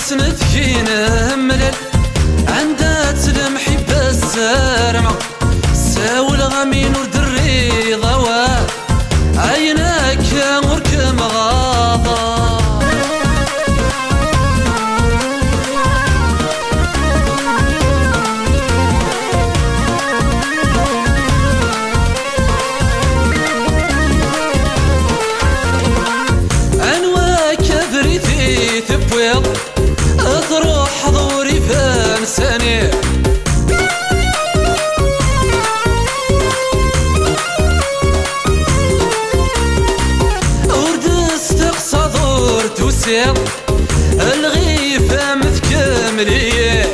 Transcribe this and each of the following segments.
وسند كينا ملل عندها تلمحي بالسرمة ساول غامين ورد الرضا واد عيناك وركم غاضا تروح حضوري فانساني ورد استقصى دور توسير الغيفة مثكملية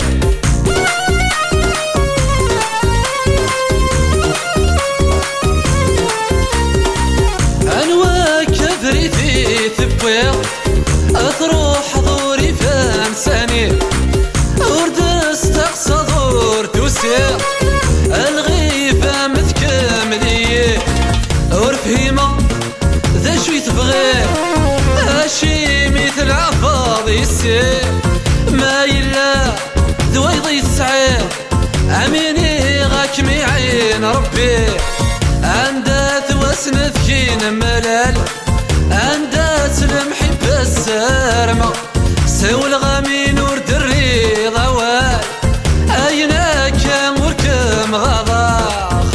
أنواع كبريتي تبوير تروح حضوري فانساني ورد استقصى دور توسير الغيفة مثكملية ورفهيمة ذا شوي تبغي هاشي مثل عفاضي السير ما يلا ذويضي السعير عميني غاك ميعين ربي عندها توسند كين ملال عندها تلمحي بالسرمة ساول غامين ورد الرضا واد عيناك وركم غضاخ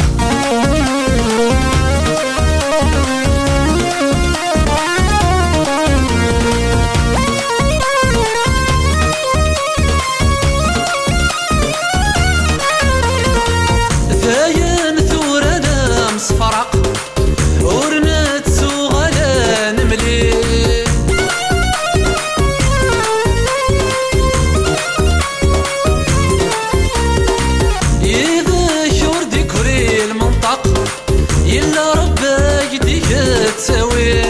ثاين ثورنا مصفرق ورنت سوغلا نملي يلا ربك يديك تساوي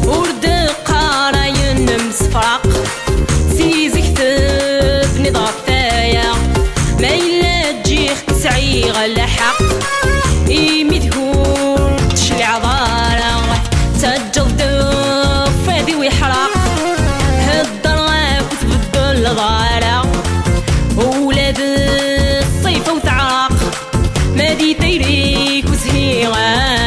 ورد قراين مصفرق سيزي كتب نضاف ثايا ما إلا تجيخ تسعي غلا حق إيمي تقول تشلع عضارة تجل دف فادي ويحرق الضارة ولاد الصيف وتعرق ما دي تيريك وسهي غارة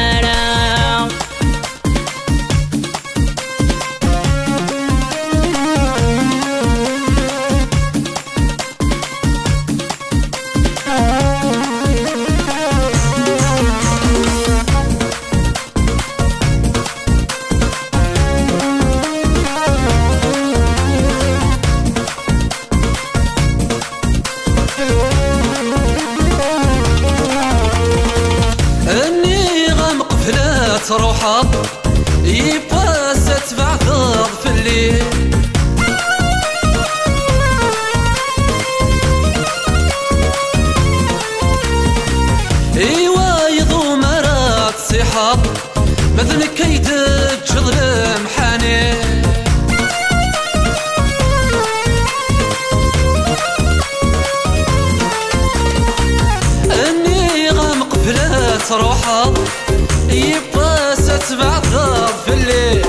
تروحها يباس تبع ثغ في الليل ايوا يضو مرات صحاب مثل كيدك شغل محاني اني غامق فلا تروحها يباس تبع ثغ في الليل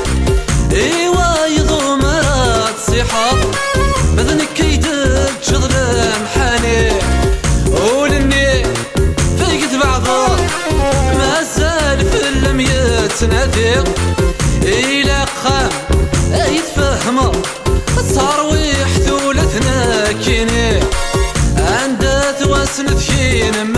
ايوا يضو مرات صحاب مثل كيدك شغل محاني ولني فيقت بعضه ما زال في اللمية نادير إلى قام يتفهمه صار ويح ثولثنا كيني عندها توسند كين